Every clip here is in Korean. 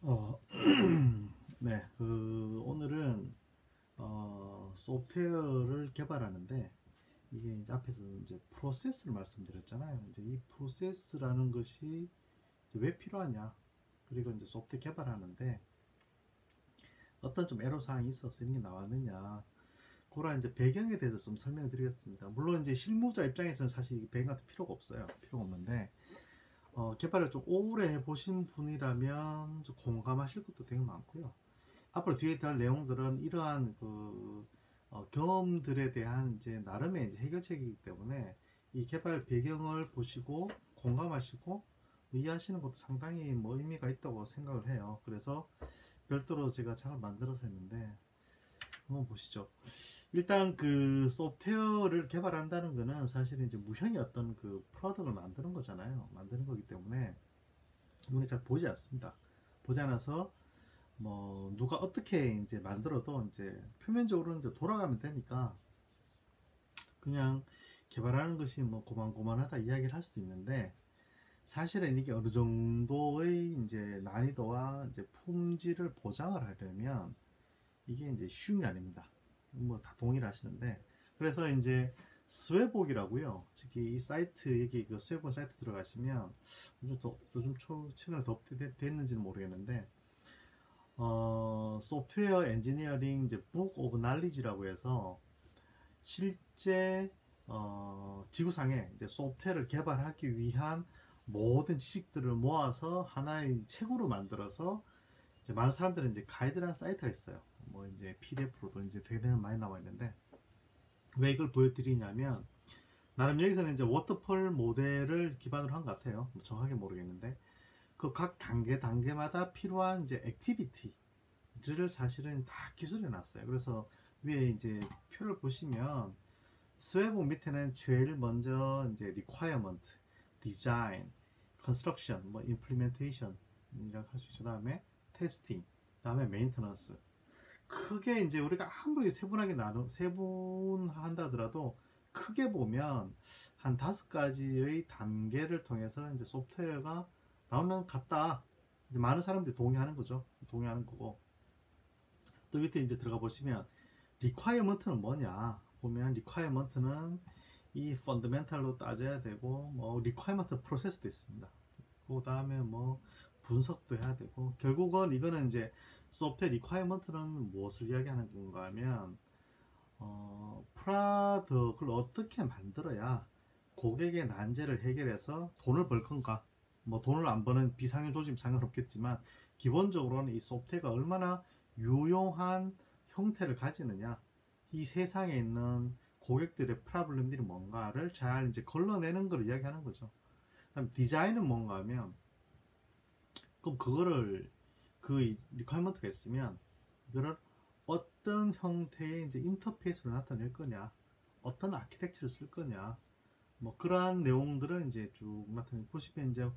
어, 네, 오늘은 소프트웨어를 개발하는데 이게 이제 앞에서 이제 프로세스를 말씀드렸잖아요. 이제 이 프로세스라는 것이 이제 왜 필요하냐? 그리고 이제 소프트웨어 개발하는데 어떤 좀 애로 사항이 있어서 이런 게 나왔느냐? 그런 이제 배경에 대해서 좀 설명드리겠습니다. 물론 이제 실무자 입장에서는 사실 이 배경 같은 필요가 없어요. 필요가 없는데 개발을 좀 오래 해보신 분이라면 좀 공감하실 것도 되게 많고요. 앞으로 뒤에 될 내용들은 이러한 경험들에 대한 이제 나름의 이제 해결책이기 때문에 이 개발 배경을 보시고 공감하시고 이해하시는 것도 상당히 뭐 의미가 있다고 생각을 해요. 그래서 별도로 제가 창을 만들어서 했는데 한번 보시죠. 일단 그 소프트웨어를 개발한다는 거는 사실은 이제 무형의 어떤 그 프로덕트를 만드는 거잖아요. 만드는 거기 때문에 눈에 잘 보지 않습니다. 보지 않아서 뭐 누가 어떻게 이제 만들어도 이제 표면적으로는 이제 돌아가면 되니까 그냥 개발하는 것이 뭐 고만고만하다 이야기를 할 수도 있는데 사실은 이게 어느 정도의 이제 난이도와 이제 품질을 보장을 하려면 이게 이제 쉬운 게 아닙니다. 뭐 다 동의를 하시는데 그래서 이제 스웨복이라고요. 특히 이 사이트 여기 그 스웨복 사이트 들어가시면 요즘 최근에 더 업데이트됐는지는 모르겠는데 소프트웨어 엔지니어링 이제 북 오브 날리지라고 해서 실제 지구상에 이제 소프트웨어를 개발하기 위한 모든 지식들을 모아서 하나의 책으로 만들어서 이제 많은 사람들은 이제 가이드라는 사이트가 있어요. 뭐 이제 PDF로도 이제 되게 많이 나와 있는데 왜 이걸 보여드리냐면 나름 여기서는 이제 워터폴 모델을 기반으로 한 것 같아요. 뭐 정확하게 모르겠는데 그 각 단계마다 필요한 이제 액티비티를 사실은 다 기술해 놨어요. 그래서 위에 이제 표를 보시면 스웨복 밑에는 제일 먼저 이제 requirement, design, construction, 뭐 implementation 이라고 할 수 있죠. 다음에 testing, 다음에 maintenance. 크게 이제 우리가 아무리 세분하게 세분한다 하더라도 크게 보면 한 5가지의 단계를 통해서 이제 소프트웨어가 나오는 것 같다. 이제 많은 사람들이 동의하는 거죠. 동의하는 거고. 또 밑에 이제 들어가 보시면 requirement는 뭐냐? 보면 requirement는 이 펀더멘탈로 따져야 되고 뭐 requirement 프로세스도 있습니다. 그 다음에 뭐 분석도 해야 되고 결국은 이거는 이제 소프트웨어 리퀘어먼트는 무엇을 이야기하는 건가 하면 프로덕트를 어떻게 만들어야 고객의 난제를 해결해서 돈을 벌 건가 뭐 돈을 안 버는 비상용 조짐 상관없겠지만 기본적으로는 이 소프트웨어가 얼마나 유용한 형태를 가지느냐 이 세상에 있는 고객들의 프로블럼들이 뭔가를 잘 이제 걸러내는 걸 이야기하는 거죠. 그다음 디자인은 뭔가 하면 그럼 그거를 그 리퀘어먼트가 있으면 이거를 어떤 형태의 이제 인터페이스로 나타낼 거냐, 어떤 아키텍처를 쓸 거냐, 뭐 그러한 내용들을 이제 쭉 나타내 보시면 이제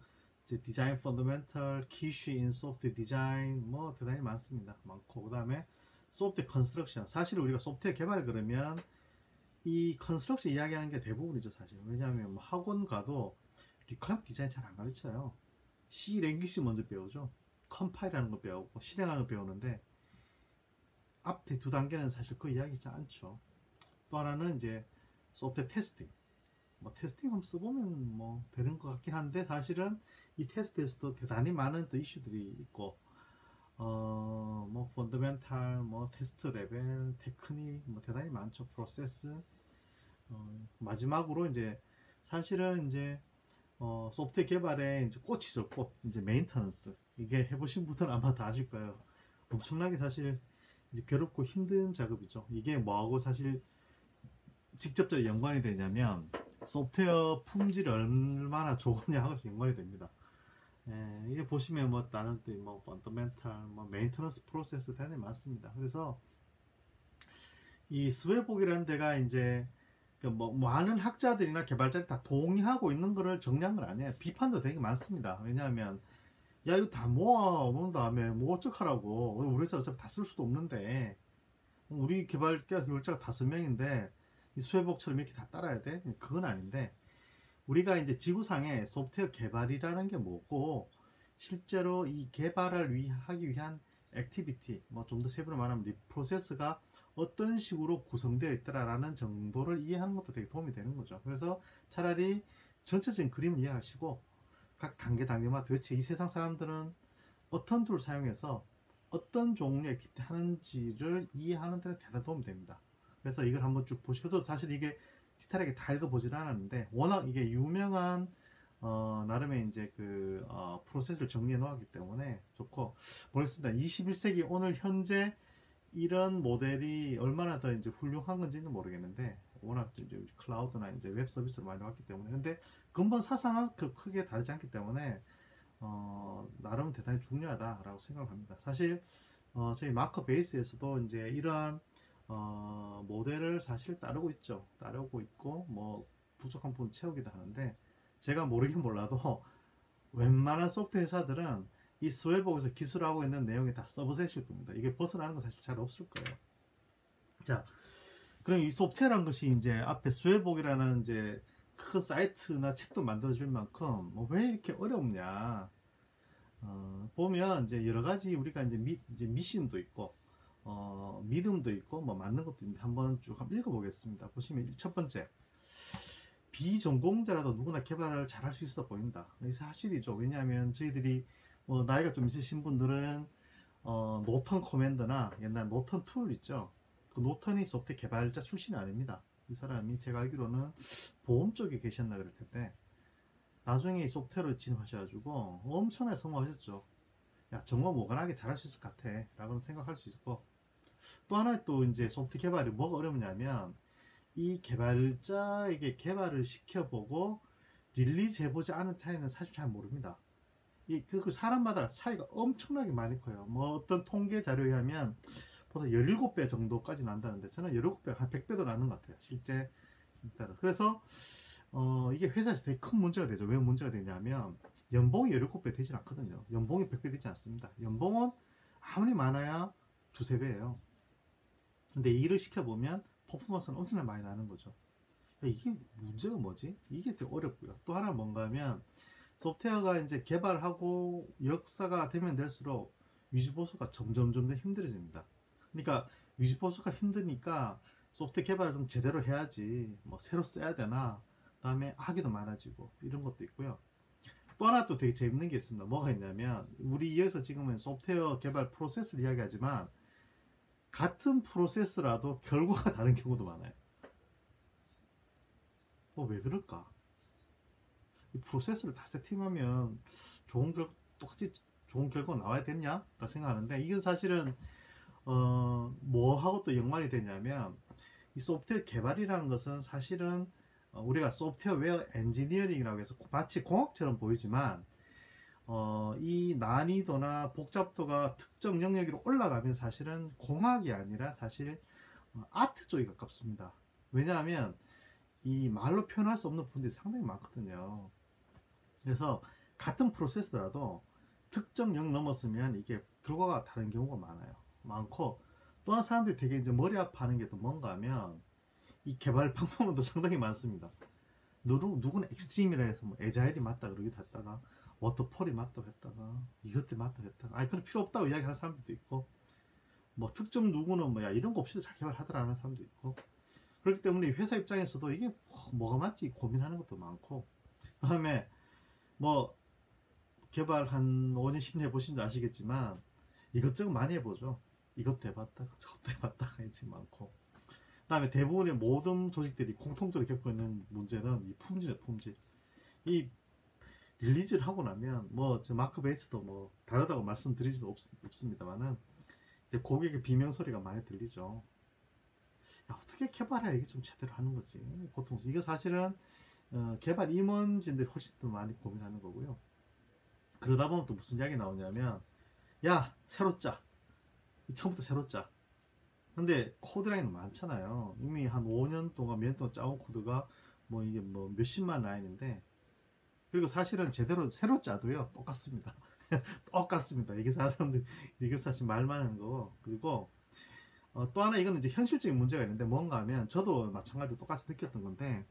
디자인 펀더멘털, 키슈 인 소프트 디자인 뭐 대단히 많습니다. 많고 그다음에 소프트 컨스트럭션. 사실 우리가 소프트웨어 개발 그러면 이 컨스트럭션 이야기하는 게 대부분이죠 사실. 왜냐하면 뭐 학원 가도 리퀘어먼트 디자인 잘 안 가르쳐요. C 랭귀지 먼저 배우죠. 컴파일하는 거 배우고 실행하는 거 배우는데 앞에 2단계는 사실 그 이야기지 않죠. 또 하나는 이제 소프트웨어 테스팅. 뭐 테스팅 한번 써보면 뭐 되는 것 같긴 한데 사실은 이 테스트에서도 대단히 많은 또 이슈들이 있고 뭐 펀더멘탈, 뭐 테스트 레벨, 테크닉 뭐 대단히 많죠. 프로세스. 마지막으로 이제 사실은 이제 소프트웨어 개발의 이제 꽃이죠. 꽃. 이제 메인터넌스. 이게 해보신 분들은 아마 다 아실 거예요. 엄청나게 사실 이제 괴롭고 힘든 작업이죠. 이게 뭐하고 사실 직접적으로 연관이 되냐면 소프트웨어 품질이 얼마나 좋으냐 하고 연관이 됩니다. 이게 보시면 뭐 다른 뭐 펀더멘탈, 뭐 메인터넌스 프로세스 대단히 많습니다. 그래서 이 스웨복이라는 데가 이제 뭐 많은 학자들이나 개발자들이 다 동의하고 있는 거를 정리한 건 아니에요. 비판도 되게 많습니다. 왜냐하면 야 이거 다 모아 놓은 다음에 뭐 어떡하라고 우리 회사 어차피 다 쓸 수도 없는데 우리 개발자가 5명인데 이 수혜복처럼 이렇게 다 따라야 돼? 그건 아닌데 우리가 이제 지구상에 소프트웨어 개발이라는 게 뭐고 실제로 이 개발을 하기 위한 액티비티, 뭐 좀 더 세부로 말하면 이 프로세스가 어떤 식으로 구성되어 있더라라는 정도를 이해하는 것도 되게 도움이 되는 거죠. 그래서 차라리 전체적인 그림을 이해하시고 각 단계마다 도대체 이 세상 사람들은 어떤 툴을 사용해서 어떤 종류의 액티비티 하는지를 이해하는 데는 대단히 도움이 됩니다. 그래서 이걸 한번 쭉 보셔도 사실 이게 디테일하게 다 읽어보지는 않았는데 워낙 이게 유명한 나름의 이제 프로세스를 정리해 놓았기 때문에 좋고 모르겠습니다. 21세기 오늘 현재 이런 모델이 얼마나 더 이제 훌륭한 건지는 모르겠는데 워낙 이제 클라우드나 이제 웹 서비스를 많이 왔기 때문에 근데 근본 사상은 크게 다르지 않기 때문에 나름 대단히 중요하다라고 생각합니다. 사실 저희 마커 베이스에서도 이제 이러한 모델을 사실 따르고 있죠. 따르고 있고 뭐 부족한 부분 채우기도 하는데 제가 모르긴 몰라도 웬만한 소프트웨어 회사들은 이 스웨복에서 기술하고 있는 내용이 다 서브셋일 겁니다. 이게 벗어나는 건 사실 잘 없을 거예요. 자, 그럼 이 소프트웨어라는 것이 이제 앞에 스웨복이라는 이제 큰 사이트나 책도 만들어줄 만큼 왜 이렇게 어렵냐? 보면 이제 여러 가지 우리가 이제 미신도 있고 믿음도 있고 뭐 맞는 것도 있는데 한번 쭉 읽어보겠습니다. 보시면 첫 번째, 비전공자라도 누구나 개발을 잘할 수 있어 보인다. 이 사실이죠. 왜냐하면 저희들이 나이가 좀 있으신 분들은 노턴 커맨드나 옛날 노턴 툴 있죠. 그 노턴이 소프트웨어 개발자 출신이 아닙니다. 이 사람이 제가 알기로는 보험 쪽에 계셨나 그럴 텐데 나중에 이 소프트웨어를 진입하셔가지고 엄청나게 성공하셨죠. 야, 정말 무관하게 잘할 수 있을 것 같아 라고 생각할 수 있고, 또 하나 또 이제 소프트 개발이 뭐가 어렵냐면 이 개발자에게 개발을 시켜보고 릴리즈 해보지 않은 차이는 사실 잘 모릅니다. 그 사람마다 차이가 엄청나게 많이 커요. 뭐 어떤 통계 자료에 의하면 보통 17배 정도까지 난다는데 저는 17배, 한 100배도 나는 것 같아요. 실제 따라. 그래서 이게 회사에서 되게 큰 문제가 되죠. 왜 문제가 되냐면 연봉이 17배 되진 않거든요. 연봉이 100배 되지 않습니다. 연봉은 아무리 많아야 두세 배예요. 근데 일을 시켜보면 퍼포먼스는 엄청나게 많이 나는 거죠. 이게 문제가 뭐지? 이게 되게 어렵고요. 또 하나 뭔가 하면 소프트웨어가 이제 개발하고 역사가 되면 될수록 위주보수가 점점 더 힘들어집니다. 그러니까 위주보수가 힘드니까 소프트웨어 개발을 좀 제대로 해야지 뭐 새로 써야 되나, 그다음에 하기도 많아지고 이런 것도 있고요. 또 하나 또 되게 재밌는 게 있습니다. 뭐가 있냐면 우리 여기서 지금은 소프트웨어 개발 프로세스를 이야기하지만 같은 프로세스라도 결과가 다른 경우도 많아요. 왜 그럴까? 이 프로세스를 다 세팅하면 똑같이 좋은 결과가 나와야 되냐? 라고 생각하는데 이건 사실은 뭐하고 또 연관이 되냐면 이 소프트웨어 개발이라는 것은 사실은 우리가 소프트웨어 엔지니어링이라고 해서 마치 공학처럼 보이지만 이 난이도나 복잡도가 특정 영역으로 올라가면 사실은 공학이 아니라 사실 아트 쪽에 가깝습니다. 왜냐하면 이 말로 표현할 수 없는 부분들이 상당히 많거든요. 그래서 같은 프로세스라도 특정 영역 넘었으면 이게 결과가 다른 경우가 많고, 또 하나 사람들이 되게 이제 머리 아파하는 게 또 뭔가 하면 이 개발 방법도 상당히 많습니다. 누구는 엑스트림이라 해서 뭐 에자일이 맞다 그러기도 했다가 워터폴이 맞다고 했다가 이것들이 맞다고 했다가 그건 필요 없다고 이야기하는 사람들도 있고, 뭐 특정 누구는 뭐야 이런 거 없이도 잘 개발하더라는 사람도 있고, 그렇기 때문에 회사 입장에서도 이게 뭐가 맞지 고민하는 것도 많고, 그 다음에 뭐 개발 한 5년 10년 해보신 줄 아시겠지만 이것저것 많이 해보죠. 이것도 해봤다가 저것도 해봤다가 이제 많고, 그 다음에 대부분의 모든 조직들이 공통적으로 겪고 있는 문제는 이 품질이에요. 품질. 이 릴리즈를 하고 나면 뭐 저 마크 베이스도 뭐 다르다고 말씀드리지도 없습니다만은 이제 고객의 비명 소리가 많이 들리죠. 야, 어떻게 개발해야 이게 좀 제대로 하는 거지? 보통 이거 사실은 개발 임원진들이 훨씬 더 많이 고민하는 거고요. 그러다 보면 또 무슨 이야기 나오냐면 야 새로 짜, 처음부터 새로 짜. 근데 코드라인은 많잖아요. 이미 한 5년 동안 몇 년 동안 짜온 코드가 뭐 이게 뭐 몇십만 라인인데, 그리고 사실은 제대로 새로 짜도요 똑같습니다. 똑같습니다. 이게 사람들 이게 사실 말만 하는 거고. 그리고 또 하나 이거는 이제 현실적인 문제가 있는데 뭔가 하면 저도 마찬가지로 똑같이 느꼈던 건데,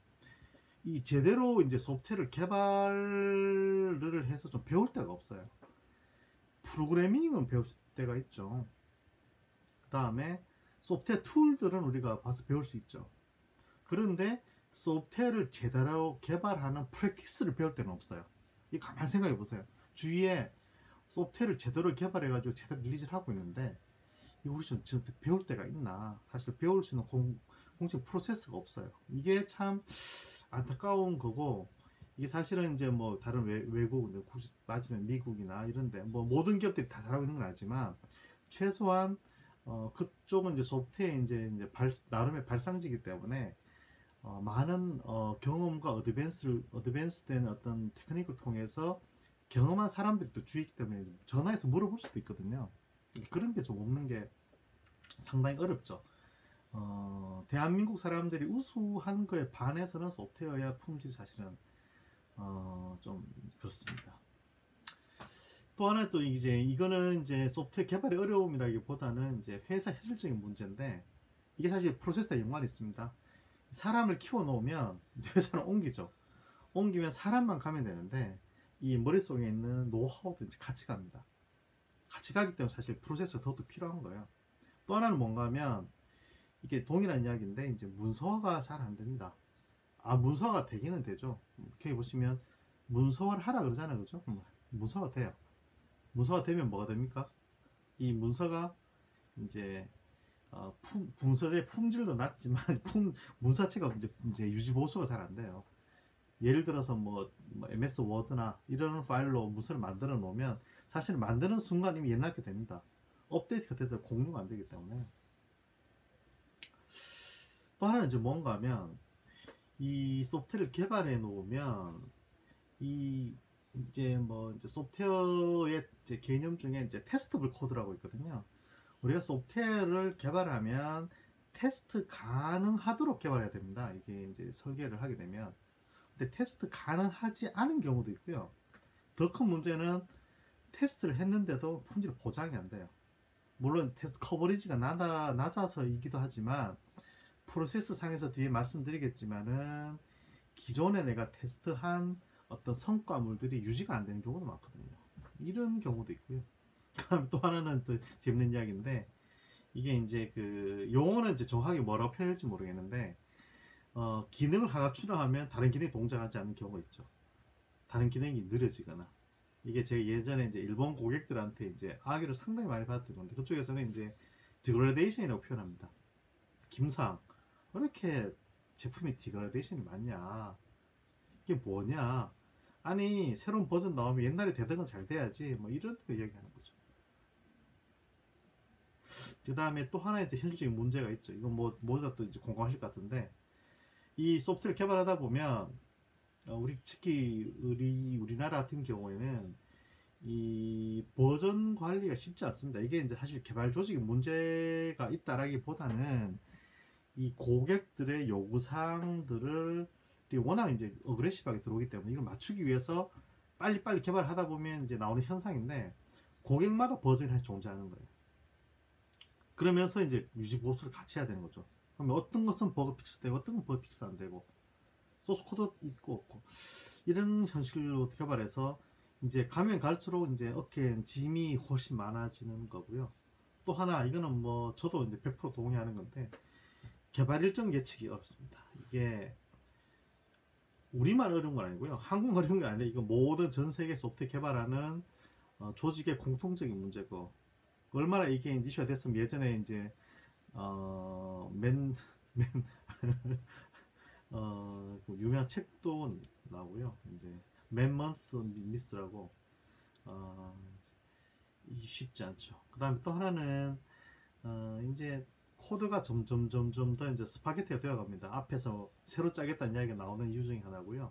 이 제대로 이제 소프트웨어를 개발을 해서 좀 배울 데가 없어요. 프로그래밍은 배울 때가 있죠. 그 다음에 소프트웨어 툴들은 우리가 봐서 배울 수 있죠. 그런데 소프트웨어를 제대로 개발하는 프랙티스를 배울 때는 없어요. 이 가만히 생각해 보세요. 주위에 소프트웨어를 제대로 개발해 가지고 제대로 릴리즈를 하고 있는데 이거 우리 좀 배울 때가 있나. 사실 배울 수 있는 공식 프로세스가 없어요. 이게 참 안타까운 거고, 이게 사실은 이제 뭐 다른 외국, 맞으면 미국이나 이런데 뭐 모든 기업들이 다 잘하고 있는 건 아니지만 최소한 그쪽은 이제 소프트웨어 이제 나름의 발상지기 때문에 많은 경험과 어드밴스된 어떤 테크닉을 통해서 경험한 사람들이 또 주위에 있기 때문에 전화해서 물어볼 수도 있거든요. 그런 게 좀 없는 게 상당히 어렵죠. 대한민국 사람들이 우수한 거에 반해서는 소프트웨어야 품질이 사실은 좀 그렇습니다. 또 하나 또 이제 이거는 이제 소프트웨어 개발의 어려움이라기보다는 이제 회사 현실적인 문제인데, 이게 사실 프로세스와 연관이 있습니다. 사람을 키워 놓으면 이제 회사는 옮기죠. 옮기면 사람만 가면 되는데 이 머릿속에 있는 노하우도 이제 같이 갑니다. 같이 가기 때문에 사실 프로세스가 더욱더 필요한 거예요. 또 하나는 뭔가 하면 이게 동일한 이야기인데 이제 문서화가 잘 안 됩니다. 문서화가 되기는 되죠. 이렇게 보시면 문서화를 하라 그러잖아요, 그죠? 문서화 돼요. 문서화 되면 뭐가 됩니까? 이 문서가 이제 문서의 품질도 낮지만 문서체가 이제 유지 보수가 잘 안 돼요. 예를 들어서 뭐 MS 워드나 이런 파일로 문서를 만들어 놓으면 사실 만드는 순간 이미 옛날 게 됩니다. 업데이트가 돼도 공유가 안 되기 때문에. 또 하나는 이제 뭔가 하면 이 소프트웨어를 개발해 놓으면 이제 소프트웨어의 이제 개념 중에 이제 테스트블 코드라고 있거든요. 우리가 소프트웨어를 개발하면 테스트 가능하도록 개발해야 됩니다. 이게 이제 설계를 하게 되면. 근데 테스트 가능하지 않은 경우도 있고요. 더 큰 문제는 테스트를 했는데도 품질 보장이 안 돼요. 물론 테스트 커버리지가 낮아서이기도 하지만 프로세스 상에서 뒤에 말씀드리겠지만은 기존에 내가 테스트한 어떤 성과물들이 유지가 안 되는 경우도 많거든요. 이런 경우도 있고요. 또 하나는 또 재밌는 이야기인데, 이게 이제 그 용어는 이제 정확하게 뭐라고 표현할지 모르겠는데 기능을 하나 추가하면 다른 기능이 동작하지 않는 경우가 있죠. 다른 기능이 느려지거나. 이게 제가 예전에 이제 일본 고객들한테 이제 악의를 상당히 많이 받았던 건데, 그쪽에서는 이제 디그레데이션이라고 표현합니다. 김상, 왜 이렇게 제품이 디그레데이션이 많냐? 이게 뭐냐? 아니 새로운 버전 나오면 옛날에 되던 건 잘 돼야지, 뭐 이런 거 이야기하는 거죠. 그 다음에 또 하나의 현실적인 문제가 있죠. 이건 뭐 모두 또 이제 공감하실 것 같은데, 이 소프트웨어를 개발하다 보면 특히 우리나라 같은 경우에는 이 버전 관리가 쉽지 않습니다. 이게 이제 사실 개발 조직에 문제가 있다라기보다는 이 고객들의 요구사항들을 워낙 이제 어그레시브하게 들어오기 때문에 이걸 맞추기 위해서 빨리빨리 개발하다 보면 이제 나오는 현상인데, 고객마다 버전이 하나씩 존재하는 거예요. 그러면서 이제 유지 보수를 같이 해야 되는 거죠. 그러면 어떤 것은 버그 픽스되고 어떤 건 버그 픽스 안 되고 소스 코드 있고 없고, 이런 현실로 개발해서 이제 가면 갈수록 이제 짐이 훨씬 많아지는 거고요. 또 하나, 이거는 뭐 저도 이제 100% 동의하는 건데, 개발 일정 예측이 어렵습니다. 이게 우리만 어려운 건 아니고요. 한국 어려운 게 아니라 이거 모든 전 세계 소프트웨어 개발하는 조직의 공통적인 문제고, 얼마나 이게 이슈가 됐으면 예전에 이제 그 유명한 책도 나오고요. 이제 맨먼스 미스라고. 이게 쉽지 않죠. 그 다음에 또 하나는 이제 코드가 점점 더 이제 스파게티가 되어 갑니다. 앞에서 새로 짜겠다는 이야기가 나오는 이유 중에 하나고요.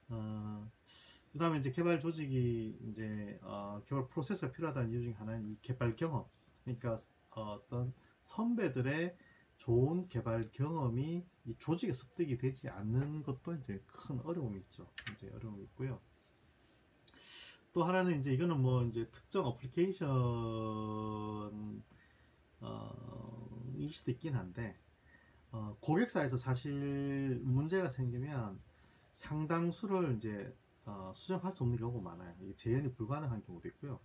그 다음에 이제 개발 조직이 이제 개발 프로세스가 필요하다는 이유 중에 하나는 이 개발 경험. 그러니까 어떤 선배들의 좋은 개발 경험이 이 조직에 습득이 되지 않는 것도 이제 큰 어려움이 있죠. 이제 어려움이 있고요. 또 하나는 이제 이거는 뭐 이제 특정 어플리케이션 일 수도 있긴 한데, 고객사에서 사실 문제가 생기면 상당수를 이제 수정할 수 없는 경우가 많아요. 이게 재현이 불가능한 경우도 있고요.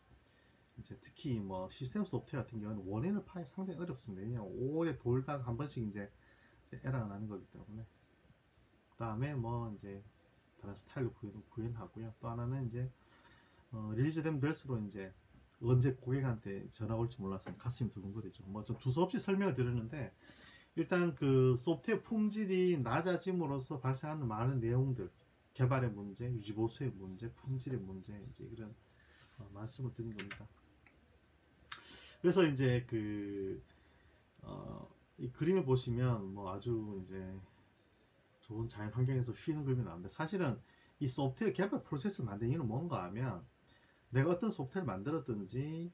이제 특히 뭐 시스템 소프트웨어 같은 경우는 원인을 파악이 상당히 어렵습니다. 왜냐면 오래 돌다가 한 번씩 이제 에러가 나는 거기 때문에. 그 다음에 뭐 이제 다른 스타일로 구현하고요. 또 하나는 이제 릴리즈 되면 될수록 이제 언제 고객한테 전화 올지 몰라서 가슴이 두근거리죠. 뭐 좀 두서없이 설명을 드렸는데, 일단 그 소프트웨어 품질이 낮아짐으로써 발생하는 많은 내용들, 개발의 문제, 유지보수의 문제, 품질의 문제, 이제 이런 말씀을 드린 겁니다. 그래서 이제 이 그림을 보시면 뭐 아주 이제 좋은 자연 환경에서 쉬는 그림이 나오는데, 사실은 이 소프트웨어 개발 프로세스를 만든 이유는 뭔가 하면, 내가 어떤 소프트웨어를 만들었든지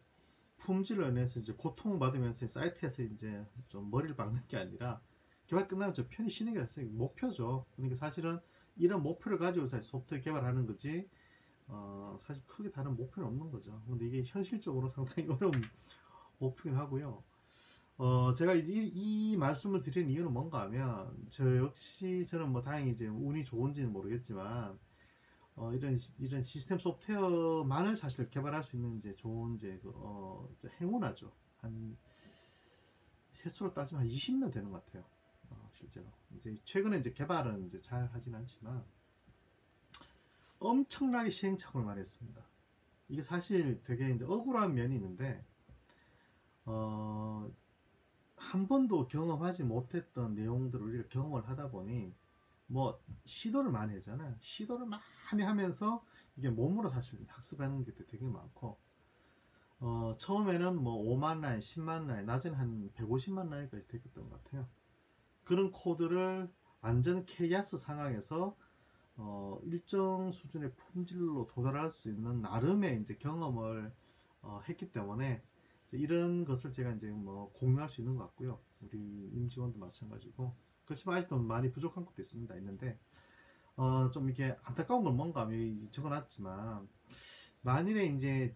품질을 인해서 이제 고통을 받으면서 사이트에서 이제 좀 머리를 박는 게 아니라, 개발 끝나면 좀 편히 쉬는 게 목표죠. 그러니까 사실은 이런 목표를 가지고 소프트웨어 개발하는 거지, 사실 크게 다른 목표는 없는 거죠. 근데 이게 현실적으로 상당히 어려운 목표긴 하고요. 제가 이 말씀을 드리는 이유는 뭔가 하면, 저 역시 저는 뭐 다행히 이제 운이 좋은지는 모르겠지만, 이런 시스템 소프트웨어만을 사실 개발할 수 있는 이제 좋은 이제 행운하죠. 한 세수로 따지면 한 20년 되는 것 같아요. 실제로 이제 최근에 이제 개발은 이제 잘 하진 않지만 엄청나게 시행착오를 많이 했습니다. 이게 사실 되게 이제 억울한 면이 있는데, 한 번도 경험하지 못했던 내용들을 우리가 경험을 하다 보니, 뭐 시도를 많이 하잖아요. 시도를 많이 하면서 이게 몸으로 사실 학습하는 게 되게 많고, 처음에는 뭐 5만 라인, 10만 라인, 낮에는 한 150만 라인까지 됐던 것 같아요. 그런 코드를 완전 케이아스 상황에서 일정 수준의 품질로 도달할 수 있는 나름의 이제 경험을 했기 때문에, 이런 것을 제가 이제 뭐 공유할 수 있는 것 같고요. 우리 임직원도 마찬가지고. 그렇지만 아직도 많이 부족한 것도 있는데, 좀 이렇게 안타까운 건 뭔가 하면 적어놨지만, 만일에 이제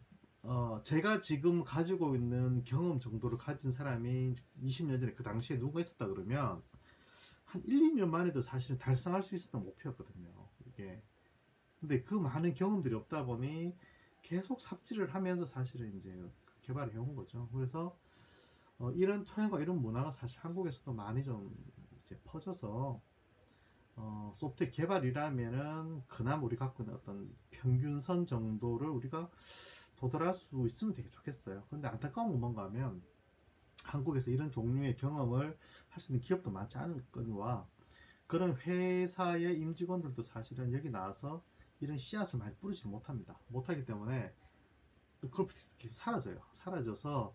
제가 지금 가지고 있는 경험 정도를 가진 사람이 20년 전에 그 당시에 누가 있었다 그러면 한 1, 2년만 해도 사실은 달성할 수 있었던 목표였거든요. 이게. 근데 그 많은 경험들이 없다 보니 계속 삽질을 하면서 사실은 이제 개발을 해온 거죠. 그래서 이런 토양과 이런 문화가 사실 한국에서도 많이 좀 이제 퍼져서, 소프트웨어 개발이라면은 그나마 우리 갖고 있는 어떤 평균선 정도를 우리가 도달할 수 있으면 되게 좋겠어요. 근데 안타까운 건 뭔가 하면, 한국에서 이런 종류의 경험을 할 수 있는 기업도 많지 않을 거니와, 그런 회사의 임직원들도 사실은 여기 나와서 이런 씨앗을 많이 뿌리지 못합니다. 못하기 때문에 그걸 사라져요. 사라져서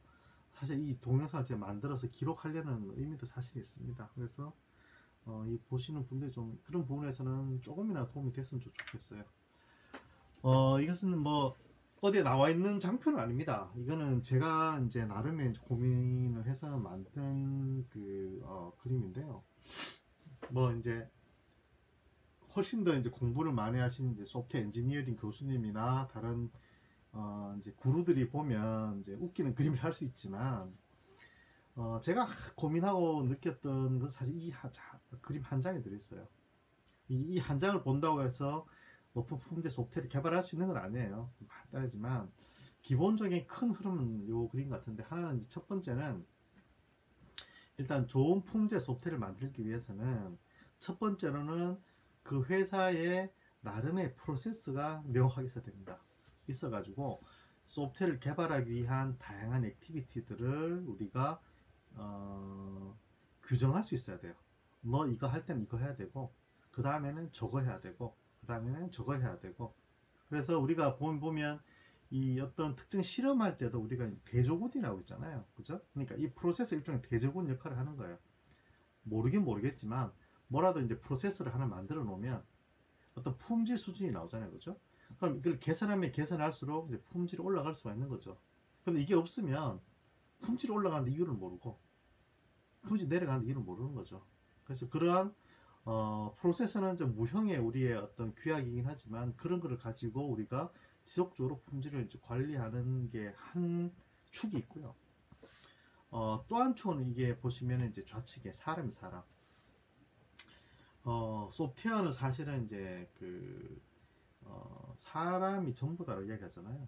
사실 이 동영상을 제가 만들어서 기록하려는 의미도 사실 있습니다. 그래서 이 보시는 분들이 좀 그런 부분에서는 조금이나 도움이 됐으면 좋겠어요. 이것은 뭐 어디에 나와 있는 장표는 아닙니다. 이거는 제가 이제 나름의 고민을 해서 만든 그림인데요. 뭐 이제 훨씬 더 이제 공부를 많이 하신 이제 소프트웨어 엔지니어링 교수님이나 다른 이제 구루들이 보면 이제 웃기는 그림을 할 수 있지만, 제가 고민하고 느꼈던 건 사실 그림 한 장에 들어있어요. 이 한 장을 본다고 해서 높은 품질 소프트웨어를 개발할 수 있는 건 아니에요. 발달하지만 기본적인 큰 흐름은 요 그림 같은데, 하나는 이제 첫 번째는 일단 좋은 품질 소프트웨어를 만들기 위해서는 첫 번째로는 그 회사의 나름의 프로세스가 명확하게 있어야 됩니다. 있어가지고 소프트웨어를 개발하기 위한 다양한 액티비티들을 우리가 규정할 수 있어야 돼요. 너 이거 할 때는 이거 해야 되고, 그 다음에는 저거 해야 되고, 그 다음에는 저거 해야 되고. 그래서 우리가 보면 이 어떤 특정 실험할 때도 우리가 대조군이라고 있잖아요. 그죠? 그러니까 이 프로세스 일종의 대조군 역할을 하는 거예요. 모르긴 모르겠지만 뭐라도 이제 프로세스를 하나 만들어 놓으면 어떤 품질 수준이 나오잖아요. 그죠? 그럼 이걸 개선하면 개선할수록 이제 품질이 올라갈 수가 있는 거죠. 근데 이게 없으면 품질이 올라가는 이유를 모르고 품질이 내려가는 이유를 모르는 거죠. 그래서 그러한 프로세스는 좀 무형의 우리의 어떤 규약이긴 하지만, 그런 거를 가지고 우리가 지속적으로 품질을 이제 관리하는 게 한 축이 있고요. 또 한 축은 이게 보시면 이제 좌측에 사람. 소프트웨어는 사실은 이제 사람이 전부다라고 이야기하잖아요.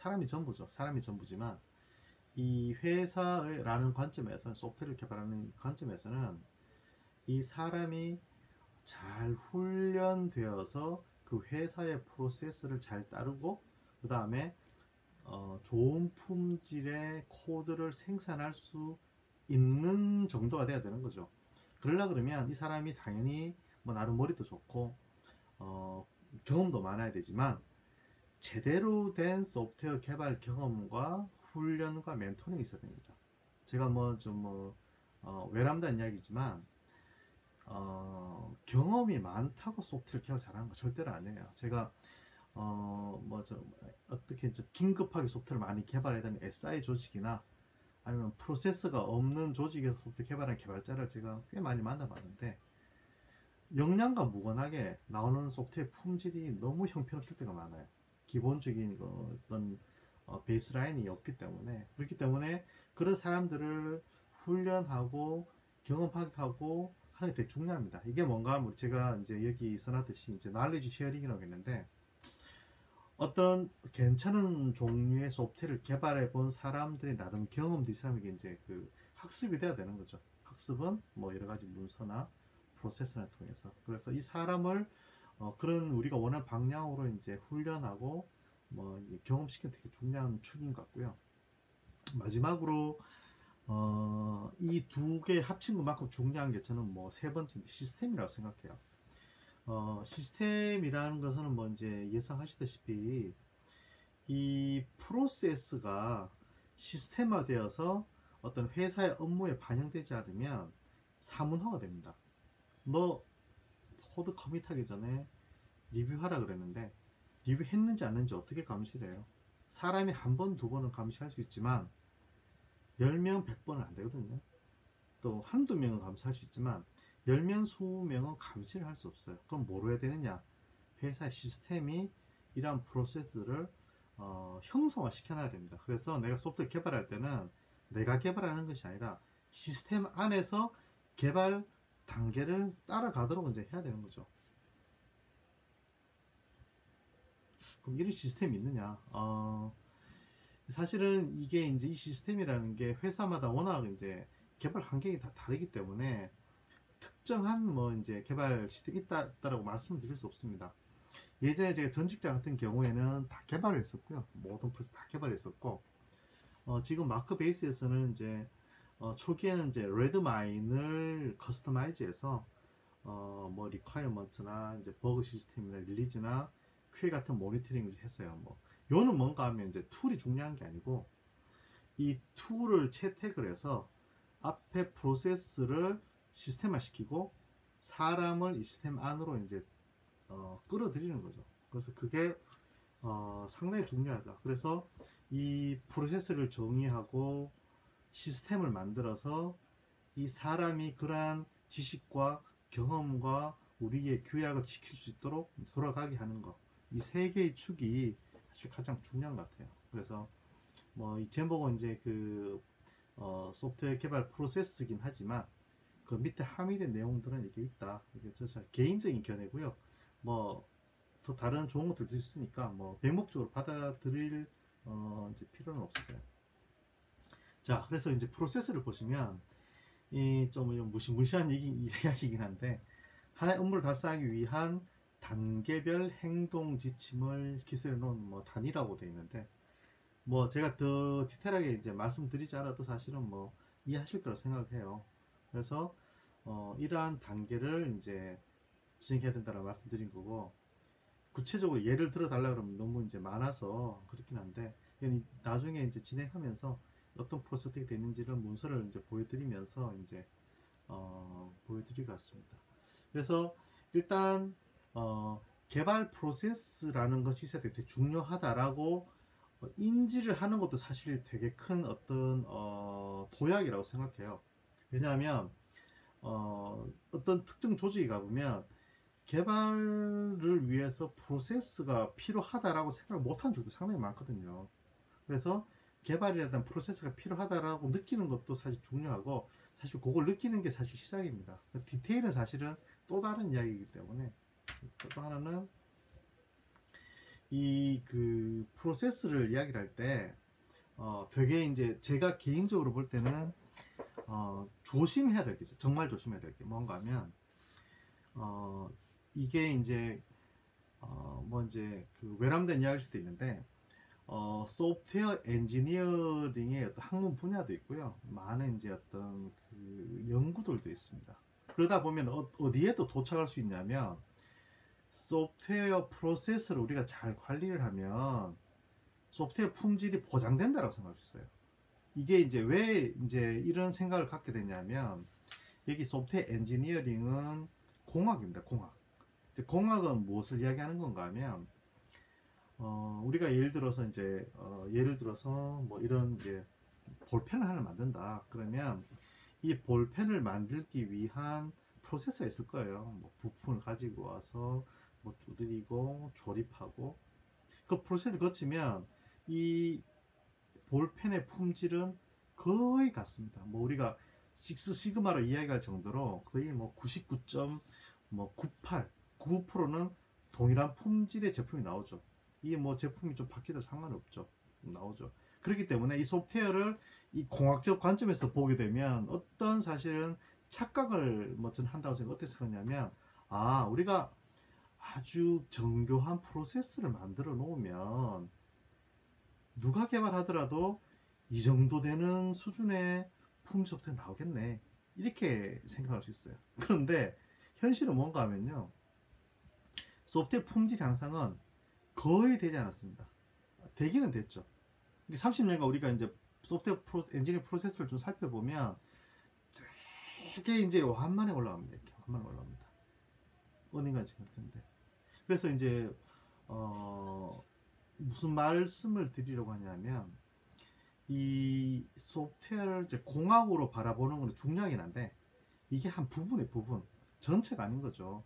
사람이 전부죠. 사람이 전부지만 이 회사라는 관점에서는, 소프트웨어를 개발하는 관점에서는 이 사람이 잘 훈련되어서 그 회사의 프로세스를 잘 따르고, 그 다음에 좋은 품질의 코드를 생산할 수 있는 정도가 돼야 되는 거죠. 그러려 그러면 이 사람이 당연히 뭐 나름 머리도 좋고 경험도 많아야 되지만, 제대로 된 소프트웨어 개발 경험과 훈련과 멘토링이 있어야 됩니다. 제가 뭐 좀 외람된 이야기지만 경험이 많다고 소프트웨어 개발 잘하는 거 절대로 아니에요. 제가 어떻게 좀 긴급하게 소프트웨어를 많이 개발해야 되는 SI 조직이나 아니면 프로세스가 없는 조직에서 소프트웨어 개발하는 개발자를 제가 꽤 많이 만나봤는데, 역량과 무관하게 나오는 소프트웨어 품질이 너무 형편없을 때가 많아요. 기본적인 어떤 베이스라인이 없기 때문에. 그렇기 때문에 그런 사람들을 훈련하고 경험하게 하고 하는 게 되게 중요합니다. 이게 뭔가 뭐 제가 이제 여기 써놨듯이 이제 knowledge sharing이라고 했는데, 어떤 괜찮은 종류의 소프트웨어를 개발해 본 사람들이 나름 경험도 이 사람에게 이제 그 학습이 돼야 되는 거죠. 학습은 뭐 여러 가지 문서나 프로세스를 통해서. 그래서 이 사람을 그런 우리가 원하는 방향으로 이제 훈련하고 뭐 경험시키는 되게 중요한 축인 것 같고요. 마지막으로 이 두 개 합친 것만큼 중요한 게 저는 뭐 세 번째 시스템이라고 생각해요. 시스템이라는 것은 뭐 이제 예상하시다시피 이 프로세스가 시스템화되어서 어떤 회사의 업무에 반영되지 않으면 사문화가 됩니다. 너 코드 커밋하기 전에 리뷰하라 그랬는데 리뷰했는지 안 했는지 어떻게 감시를 해요? 사람이 한 번, 두 번은 감시할 수 있지만 10명, 100번은 안 되거든요. 또 한두 명은 감시할 수 있지만 10명, 20명은 감시를 할 수 없어요. 그럼 뭐로 해야 되느냐? 회사의 시스템이 이러한 프로세스를 형성화 시켜놔야 됩니다. 그래서 내가 소프트웨어 개발할 때는 내가 개발하는 것이 아니라 시스템 안에서 개발 단계를 따라가도록 이제 해야 되는 거죠. 그럼 이런 시스템이 있느냐? 사실은 이게 이제 이 시스템이라는 게 회사마다 워낙 이제 개발 환경이 다 다르기 때문에 특정한 뭐 이제 개발 시스템이 있다라고 말씀드릴 수 없습니다. 예전에 제가 전 직장 같은 경우에는 다 개발을 했었고요. 모든 프로세스 다 개발했었고, 지금 마크 베이스에서는 이제 초기에는 이제 레드마인을 커스터마이즈해서 뭐 리ኳ이어먼트나 이제 버그 시스템이나 릴리즈나 QA 같은 모니터링을 했어요. 뭐 요는 뭔가 하면 이제 툴이 중요한 게 아니고 이 툴을 채택을 해서 앞에 프로세스를 시스템화 시키고 사람을 이 시스템 안으로 이제 끌어들이는 거죠. 그래서 그게 상당히 중요하다. 그래서 이 프로세스를 정의하고 시스템을 만들어서 이 사람이 그러한 지식과 경험과 우리의 규약을 지킬 수 있도록 돌아가게 하는 것, 이 세 개의 축이 사실 가장 중요한 것 같아요. 그래서 뭐 이 제목은 이제 그 소프트웨어 개발 프로세스이긴 하지만 그 밑에 함의된 내용들은 이게 있다. 이게 저 개인적인 견해고요. 뭐 더 다른 좋은 것도 있으니까 뭐 맹목적으로 받아들일 이제 필요는 없어요. 자, 그래서 이제 프로세스를 보시면 이 좀 무시무시한 이야기이긴 한데, 하나의 업무를 달성하기 위한 단계별 행동 지침을 기술해 놓은 뭐 단위라고 되어 있는데, 뭐 제가 더 디테일하게 이제 말씀드리지 않아도 사실은 뭐 이해하실 거라고 생각해요. 그래서 이러한 단계를 이제 진행해야 된다고 말씀드린 거고, 구체적으로 예를 들어 달라 그러면 너무 이제 많아서 그렇긴 한데, 나중에 이제 진행하면서 어떤 프로세스 어떻게 되는지를 문서를 이제 보여드리면서 이제 보여드릴 것 같습니다. 그래서 일단 개발 프로세스라는 것이 되게 중요하다라고 인지를 하는 것도 사실 되게 큰 어떤 도약이라고 생각해요. 왜냐하면 어떤 특정 조직에 가보면 개발을 위해서 프로세스가 필요하다라고 생각을 못한 적도 상당히 많거든요. 그래서 개발이라든 프로세스가 필요하다라고 느끼는 것도 사실 중요하고, 사실 그걸 느끼는 게 사실 시작입니다. 디테일은 사실은 또 다른 이야기이기 때문에. 또 하나는 이 그 프로세스를 이야기를 할 때 되게 이제 제가 개인적으로 볼 때는 조심해야 될 게 있어요. 정말 조심해야 될 게 뭔가 하면 이게 이제 뭐 이제 그 외람된 이야기일 수도 있는데 소프트웨어 엔지니어링의 어떤 학문 분야도 있고요. 많은 이제 어떤 그 연구들도 있습니다. 그러다 보면 어디에도 도착할 수 있냐면 소프트웨어 프로세스를 우리가 잘 관리를 하면 소프트웨어 품질이 보장된다고 생각할 수 있어요. 이게 이제 왜 이제 이런 생각을 갖게 되냐면 여기 소프트웨어 엔지니어링은 공학입니다. 공학. 공학은 무엇을 이야기하는 건가 하면 우리가 예를 들어서 이제 예를 들어서 뭐 이런 이제 볼펜을 하나 만든다. 그러면 이 볼펜을 만들기 위한 프로세스가 있을 거예요. 뭐 부품을 가지고 와서 뭐 두드리고 조립하고 그 프로세스를 거치면 이 볼펜의 품질은 거의 같습니다. 뭐 우리가 식스 시그마로 이야기할 정도로 거의 뭐 99.98, 99%는 동일한 품질의 제품이 나오죠. 이게 뭐 제품이 좀 바뀌어도 상관없죠. 나오죠. 그렇기 때문에 이 소프트웨어를 이 공학적 관점에서 보게 되면 어떤 사실은 착각을 뭐 저는 한다고 생각 어떻게 생각하냐면 우리가 아주 정교한 프로세스를 만들어 놓으면 누가 개발하더라도 이 정도 되는 수준의 품질 소프트웨어 나오겠네 이렇게 생각할 수 있어요. 그런데 현실은 뭔가 하면요 소프트웨어 품질 향상은 거의 되지 않았습니다. 되기는 됐죠. 30년간 우리가 이제 소프트웨어 엔지니어 프로세스를 좀 살펴보면 되게 이제 완만에 올라갑니다. 이렇게 완만에 올라갑니다. 어딘가 지금 같은데. 그래서 이제 무슨 말씀을 드리려고 하냐면 이 소프트웨어를 이제 공학으로 바라보는 건 중요하긴 한데 이게 한 부분의 부분, 전체가 아닌 거죠.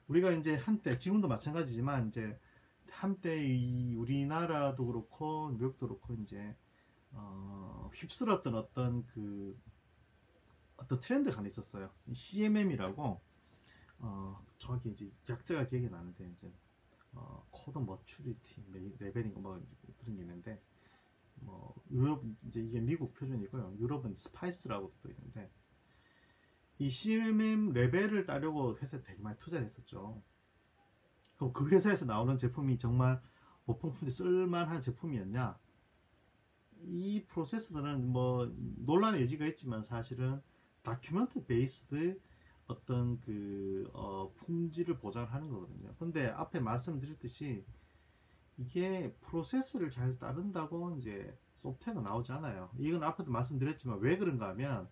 우리가 이제 한때 지금도 마찬가지지만 이제 한때 이 우리나라도 그렇고 미국도 그렇고 이제 휩쓸었던 어떤 트렌드가 하나 있었어요. CMM이라고 정확히 이제 약자가 기억이 나는데 이제 코드 머추리티 레벨인가 뭐 그런 게 있는데 뭐 유럽 이제 이게 미국 표준이고요. 유럽은 스파이스라고 또 있는데 이 CMM 레벨을 따려고 회사에 되게 많이 투자를 했었죠. 그럼 그 회사에서 나오는 제품이 정말 모펑품질 쓸만한 제품이었냐? 이 프로세스들은 뭐 논란의 여지가 있지만 사실은 다큐멘트 베이스드 어떤 그 품질을 보장하는 거거든요. 근데 앞에 말씀드렸듯이 이게 프로세스를 잘 따른다고 이제 소프트웨어가 나오지 않아요. 이건 앞에도 말씀드렸지만 왜 그런가 하면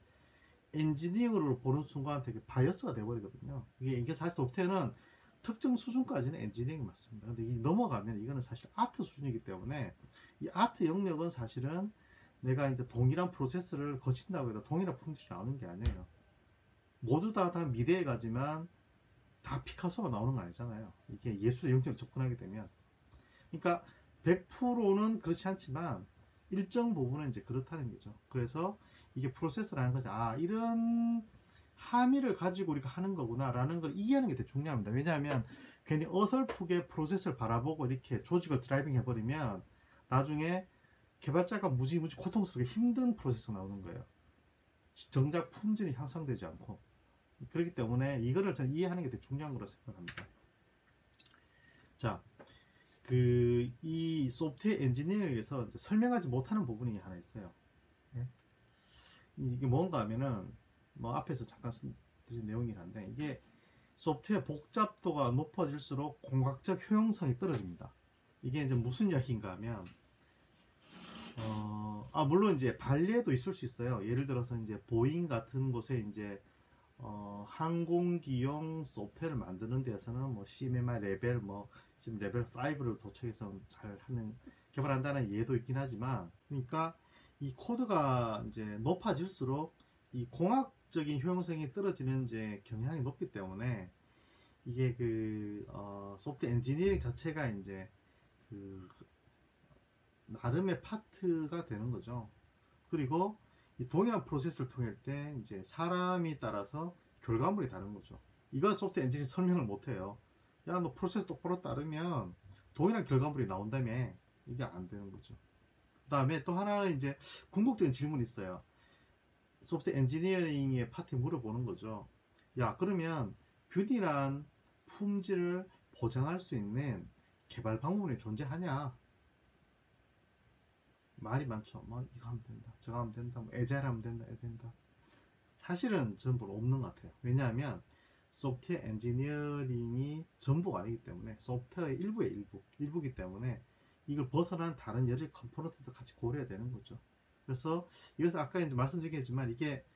엔지니어로 보는 순간 되게 바이어스가 돼버리거든요. 이게 사실 소프트웨어는 특정 수준까지는 엔지니어링이 맞습니다. 근데 이 넘어가면 이거는 사실 아트 수준이기 때문에 이 아트 영역은 사실은 내가 이제 동일한 프로세스를 거친다고 해도 동일한 품질이 나오는 게 아니에요. 모두 다 미래에 가지만 다 피카소가 나오는 거 아니잖아요. 이게 예술의 영역으로 접근하게 되면. 그러니까 100%는 그렇지 않지만 일정 부분은 이제 그렇다는 거죠. 그래서 이게 프로세스라는 것이 이런 함의를 가지고 우리가 하는 거구나 라는 걸 이해하는 게 되게 중요합니다. 왜냐하면 괜히 어설프게 프로세스를 바라보고 이렇게 조직을 드라이빙 해버리면 나중에 개발자가 무지무지 고통스럽게 힘든 프로세스가 나오는 거예요. 정작 품질이 향상되지 않고. 그렇기 때문에 이거를 저는 이해하는 게 되게 중요한 거라고 생각합니다. 자, 이 소프트웨어 엔지니어링에서 설명하지 못하는 부분이 하나 있어요. 이게 뭔가 하면은 뭐 앞에서 잠깐 드린 내용이긴 한데 이게 소프트웨어 복잡도가 높아질수록 공학적 효용성이 떨어집니다. 이게 이제 무슨 이야기인가 하면 물론 이제 반례도 있을 수 있어요. 예를 들어서 이제 보잉 같은 곳에 이제 항공기용 소프트웨어를 만드는 데서는 뭐 CMMI 레벨 뭐 지금 레벨 5를 도착해서 잘 하는 개발한다는 예도 있긴 하지만 그러니까 이 코드가 이제 높아질수록 이 공학적인 효용성이 떨어지는 이제 경향이 높기 때문에 이게 소프트 엔지니어링 자체가 이제 나름의 파트가 되는 거죠. 그리고 이 동일한 프로세스를 통할 때 이제 사람이 따라서 결과물이 다른 거죠. 이거 소프트 엔지니어링 설명을 못 해요. 야, 너 프로세스 똑바로 따르면 동일한 결과물이 나온다면 이게 안 되는 거죠. 그 다음에 또 하나는 이제 궁극적인 질문이 있어요. 소프트 엔지니어링의 파트에 물어보는 거죠. 야, 그러면 균일한 품질을 보장할 수 있는 개발 방법이 존재하냐? 말이 많죠. 뭐 이거 하면 된다, 저거 하면 된다, 뭐 에자일 하면 된다, 에 된다. 사실은 전부 없는 것 같아요. 왜냐하면 소프트웨어 엔지니어링이 전부가 아니기 때문에, 소프트웨어의 일부의 일부이기 때문에 이걸 벗어난 다른 여러 컴포넌트도 같이 고려해야 되는 거죠. 그래서 이것은 아까 이제 말씀드리겠지만 이게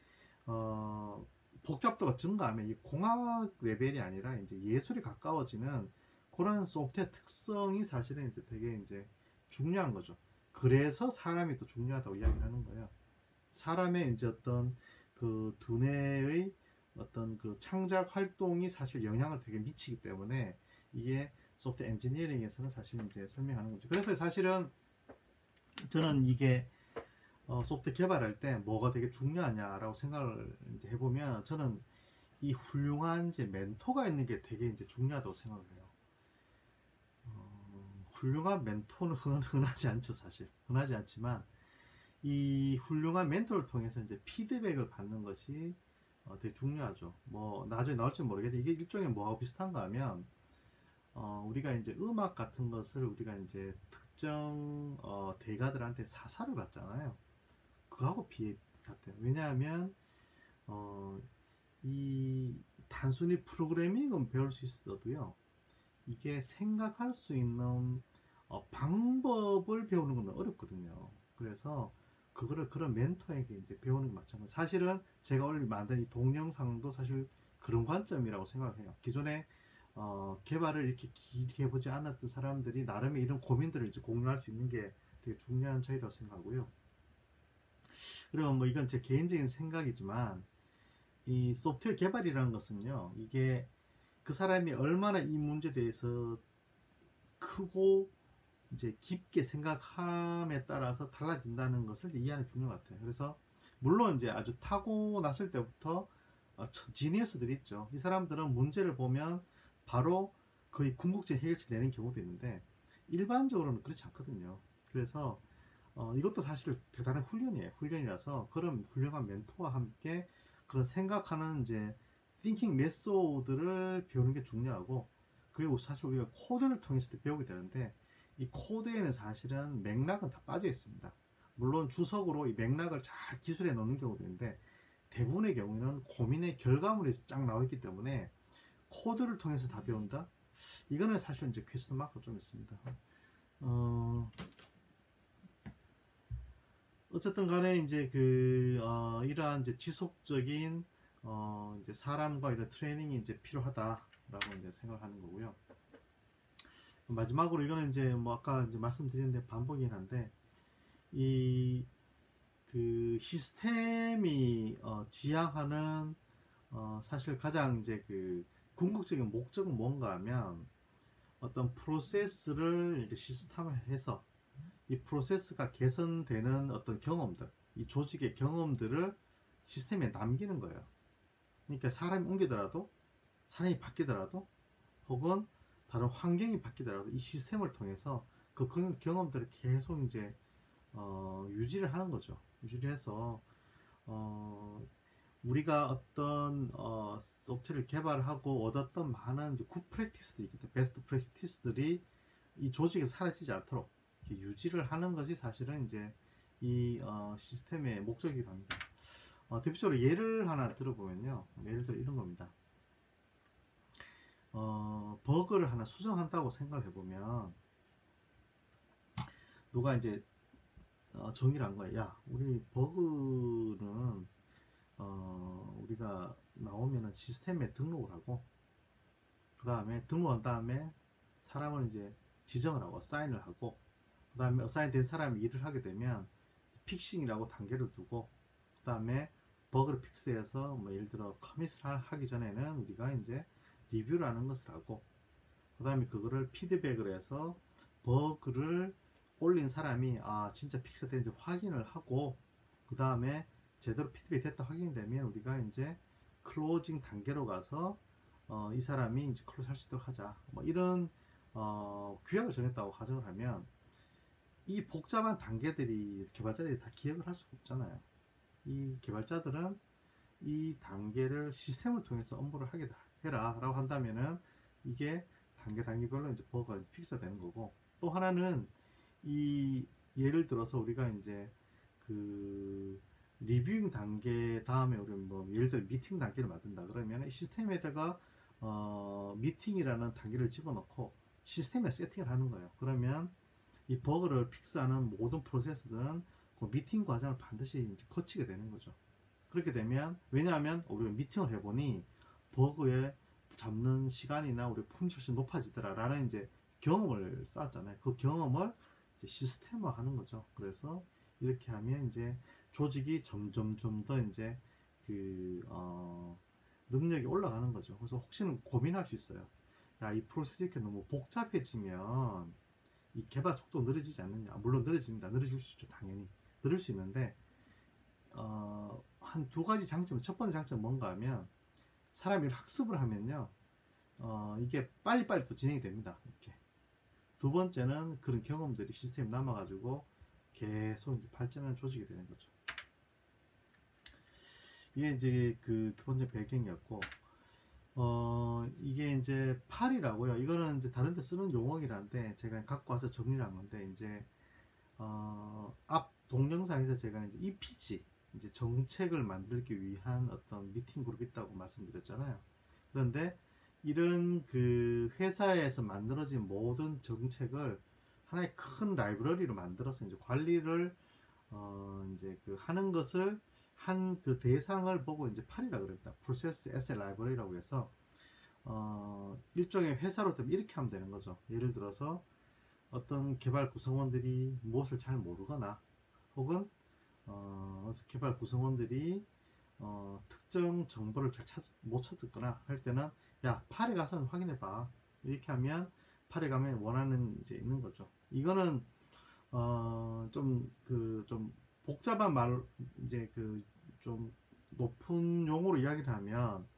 복잡도가 증가하면 이 공학 레벨이 아니라 이제 예술에 가까워지는 그런 소프트웨어 특성이 사실은 이제 되게 이제 중요한 거죠. 그래서 사람이 또 중요하다고 이야기를 하는 거예요. 사람의 이제 어떤 그 두뇌의 어떤 그 창작 활동이 사실 영향을 되게 미치기 때문에 이게 소프트 엔지니어링에서는 사실 이제 설명하는 거죠. 그래서 사실은 저는 이게 소프트 개발할 때 뭐가 되게 중요하냐라고 생각을 이제 해보면 저는 이 훌륭한 이제 멘토가 있는 게 되게 이제 중요하다고 생각을 해요. 훌륭한 멘토는 흔하지 않죠, 사실. 흔하지 않지만 이 훌륭한 멘토를 통해서 이제 피드백을 받는 것이 되게 중요하죠. 뭐 나중에 나올지 모르겠는데 이게 일종의 뭐하고 비슷한가 하면 우리가 이제 음악 같은 것을 우리가 이제 특정 대가들한테 사사를 받잖아요. 그거하고 비슷 같아요. 왜냐하면 이 단순히 프로그래밍은 배울 수 있어도요, 이게 생각할 수 있는 방법을 배우는 건 어렵거든요. 그래서 그거를 그런 멘토에게 이제 배우는 게 마찬가지. 사실은 제가 오늘 만든 이 동영상도 사실 그런 관점이라고 생각을 해요. 기존에 개발을 이렇게 길게 해보지 않았던 사람들이 나름의 이런 고민들을 이제 공유할 수 있는 게 되게 중요한 차이라고 생각하고요. 그리고 뭐 이건 제 개인적인 생각이지만 이 소프트웨어 개발이라는 것은요, 이게 그 사람이 얼마나 이 문제에 대해서 크고 이제 깊게 생각함에 따라서 달라진다는 것을 이해하는 게 중요한 것 같아요. 그래서 물론 이제 아주 타고났을 때부터 지니어스들이 있죠. 이 사람들은 문제를 보면 바로 거의 궁극적인 해결책 내는 경우도 있는데 일반적으로는 그렇지 않거든요. 그래서 이것도 사실 대단한 훈련이에요. 훈련이라서 그런 훌륭한 멘토와 함께 그런 생각하는 이제 thinking 메소드를 배우는 게 중요하고, 그리고 사실 우리가 코드를 통해서 배우게 되는데 이 코드에는 사실은 맥락은 다 빠져 있습니다. 물론 주석으로 이 맥락을 잘 기술해 놓는 경우도 있는데 대부분의 경우에는 고민의 결과물이 쫙 나와 있기 때문에 코드를 통해서 다 배운다? 이거는 사실 이제 퀘스천 마크가 좀 있습니다. 어쨌든 간에 이제 이러한 이제 지속적인 이제 사람과 이런 트레이닝이 이제 필요하다라고 이제 생각하는 거고요. 마지막으로 이거는 이제 뭐 아까 이제 말씀드렸는데 반복이긴 한데 이 그 시스템이 지향하는 사실 가장 이제 그 궁극적인 목적은 뭔가 하면 어떤 프로세스를 이제 시스템화해서 이 프로세스가 개선되는 어떤 경험들, 이 조직의 경험들을 시스템에 남기는 거예요. 그러니까 사람이 옮기더라도, 사람이 바뀌더라도, 혹은 다른 환경이 바뀌더라도 이 시스템을 통해서 그 경험들을 계속 이제 유지를 하는 거죠. 유지를 해서 우리가 어떤 소프트웨어를 개발하고 얻었던 많은 이제 굿 프랙티스들이, 베스트 프랙티스들이 이 조직에서 사라지지 않도록 유지를 하는 것이 사실은 이제 이 시스템의 목적이기도 합니다. 대표적으로 예를 하나 들어보면요, 예를 들어 이런 겁니다. 버그를 하나 수정한다고 생각을 해보면 누가 이제 정의를 한 거야. 야, 우리 버그는 우리가 나오면은 시스템에 등록을 하고, 그 다음에 등록한 다음에 사람을 이제 지정을 하고 사인을 하고, 그 다음에 어사인 된 사람이 일을 하게 되면 픽싱이라고 단계를 두고, 그 다음에 버그를 픽스해서 뭐 예를 들어 커밋을 하기 전에는 우리가 이제 리뷰라는 것을 하고, 그 다음에 그거를 피드백을 해서 버그를 올린 사람이 진짜 픽스된지 확인을 하고, 그 다음에 제대로 피드백이 됐다 확인되면 우리가 이제 클로징 단계로 가서 이 사람이 이제 클로즈 할 수 있도록 하자, 뭐 이런 규약을 정했다고 가정을 하면 이 복잡한 단계들이 개발자들이 다 기억을 할 수가 없잖아요. 이 개발자들은 이 단계를 시스템을 통해서 업무를 하게 해라 라고 한다면은 이게 단계별로 이제 버거가 픽스가 되는 거고, 또 하나는 이 예를 들어서 우리가 이제 그 리뷰잉 단계 다음에 우리 뭐 예를 들어 미팅 단계를 만든다 그러면 이 시스템에다가 미팅이라는 단계를 집어넣고 시스템에 세팅을 하는 거예요. 그러면 이 버그를 픽스하는 모든 프로세스들은 그 미팅 과정을 반드시 이제 거치게 되는 거죠. 그렇게 되면, 왜냐하면 우리가 미팅을 해보니 버그에 잡는 시간이나 우리 품질이 높아지더라라는 이제 경험을 쌓았잖아요. 그 경험을 이제 시스템화하는 거죠. 그래서 이렇게 하면 이제 조직이 점점 더 이제 그 능력이 올라가는 거죠. 그래서 혹시는 고민할 수 있어요. 야, 이 프로세스 이렇게 너무 복잡해지면 이 개발 속도 늘어지지 않느냐. 물론 늘어집니다. 늘어질 수 있죠. 당연히 늘을 수 있는데 한 두 가지 장점. 첫 번째 장점은 뭔가 하면 사람이 학습을 하면요 이게 빨리빨리 또 진행이 됩니다. 이렇게. 두 번째는 그런 경험들이 시스템에 남아가지고 계속 이제 발전하는 조직이 되는 거죠. 이게 이제 그 기본적인 배경이었고, 이게 이제 팔이라고요. 이거는 이제 다른 데 쓰는 용어이란데 제가 갖고 와서 정리를 한 건데, 이제 앞 동영상에서 제가 이제 EPG, 이제 정책을 만들기 위한 어떤 미팅 그룹이 있다고 말씀드렸잖아요. 그런데 이런 그 회사에서 만들어진 모든 정책을 하나의 큰 라이브러리로 만들어서 이제 관리를 이제 그 하는 것을 한 그 대상을 보고 이제 팔이라고 그럽니다. Process Asset Library라고 해서 일종의 회사로 되면 이렇게 하면 되는 거죠. 예를 들어서 어떤 개발 구성원들이 무엇을 잘 모르거나 혹은 개발 구성원들이 특정 정보를 잘 못 찾았거나 할 때는 야, 팔에 가서 확인해 봐. 이렇게 하면 팔에 가면 원하는 이제 있는 거죠. 이거는 좀 복잡한 말, 이제 그 좀 높은 용어로 이야기를 하면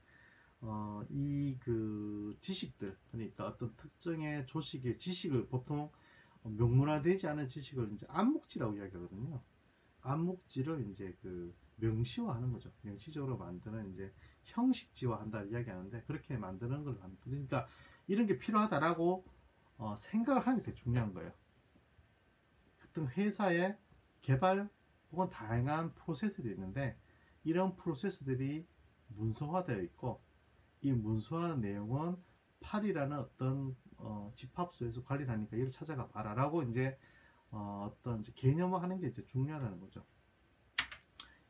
이 그 지식들, 그러니까 어떤 특정의 조직의 지식을 보통 명문화되지 않은 지식을 이제 암묵지라고 이야기하거든요. 암묵지를 이제 그 명시화하는 거죠. 명시적으로 만드는 이제 형식지화한다 이야기하는데, 그렇게 만드는 걸 합니다. 그러니까 이런 게 필요하다라고 생각을 하는 게 되게 중요한 거예요. 어떤 회사의 개발 혹은 다양한 프로세스들이 있는데, 이런 프로세스들이 문서화되어 있고 이 문서화 내용은 팔이라는 어떤 집합소에서 관리를 하니까 이를 찾아가 봐라 라고 이제 어떤 이제 개념화하는 게 이제 중요하다는 거죠.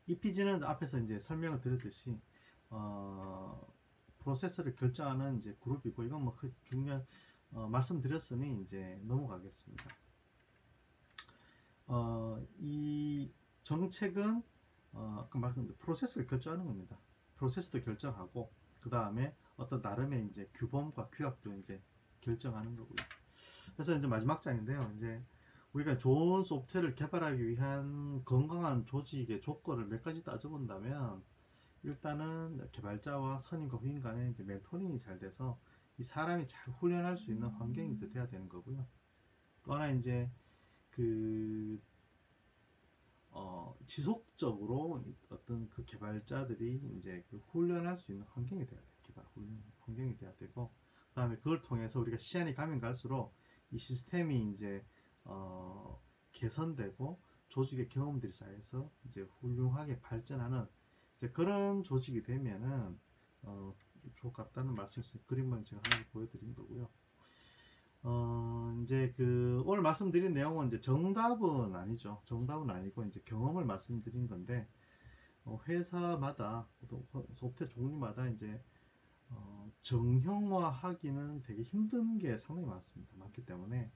EPG는 앞에서 이제 설명을 드렸듯이 프로세스를 결정하는 이제 그룹이고, 이건 뭐 그 중요한 말씀드렸으니 이제 넘어가겠습니다. 이 정책은 아까 말씀드린 프로세스를 결정하는 겁니다. 프로세스도 결정하고 그 다음에 어떤 나름의 이제 규범과 규약도 이제 결정하는 거고요. 그래서 이제 마지막 장인데요. 이제 우리가 좋은 소프트웨어를 개발하기 위한 건강한 조직의 조건을 몇 가지 따져본다면, 일단은 개발자와 선임과 후임 간에 이제 멘토링이 잘 돼서 이 사람이 잘 훈련할 수 있는 환경이 이제 돼야 되는 거고요. 또 하나 이제 그 지속적으로 어떤 그 개발자들이 이제 그 훈련할 수 있는 환경이 돼야 돼요. 개발 훈련 환경이 돼야 되고, 그 다음에 그걸 통해서 우리가 시간이 가면 갈수록 이 시스템이 이제 개선되고 조직의 경험들이 쌓여서 이제 훌륭하게 발전하는 이제 그런 조직이 되면은 좋을 것 같다는 말씀이었어요. 그림을 제가 하나 보여드린 거고요. 이제 그 오늘 말씀드린 내용은 이제 정답은 아니죠. 정답은 아니고 이제 경험을 말씀드린 건데, 회사마다 소프트웨어 종류마다 이제 정형화하기는 되게 힘든 게 상당히 많습니다. 많기 때문에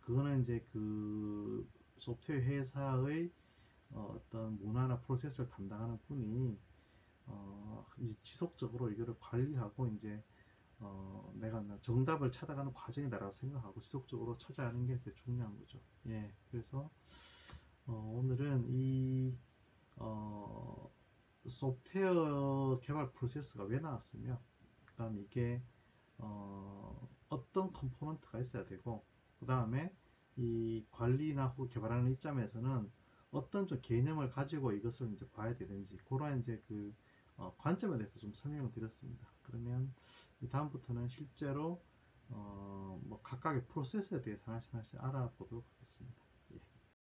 그거는 이제 그 소프트웨어 회사의 어떤 문화나 프로세스를 담당하는 분이 이제 지속적으로 이거를 관리하고 이제 내가 정답을 찾아가는 과정이다라고 생각하고 지속적으로 찾아가는 게 되게 중요한 거죠. 예, 그래서 오늘은 이 소프트웨어 개발 프로세스가 왜 나왔으며, 그다음 이게 어떤 컴포넌트가 있어야 되고, 그 다음에 이 관리나 혹은 개발하는 입장에서는 어떤 좀 개념을 가지고 이것을 이제 봐야 되는지, 그런 이제 그 관점에 대해서 좀 설명을 드렸습니다. 그러면 다음부터는 실제로 뭐 각각의 프로세스에 대해서 하나씩 알아보도록 하겠습니다.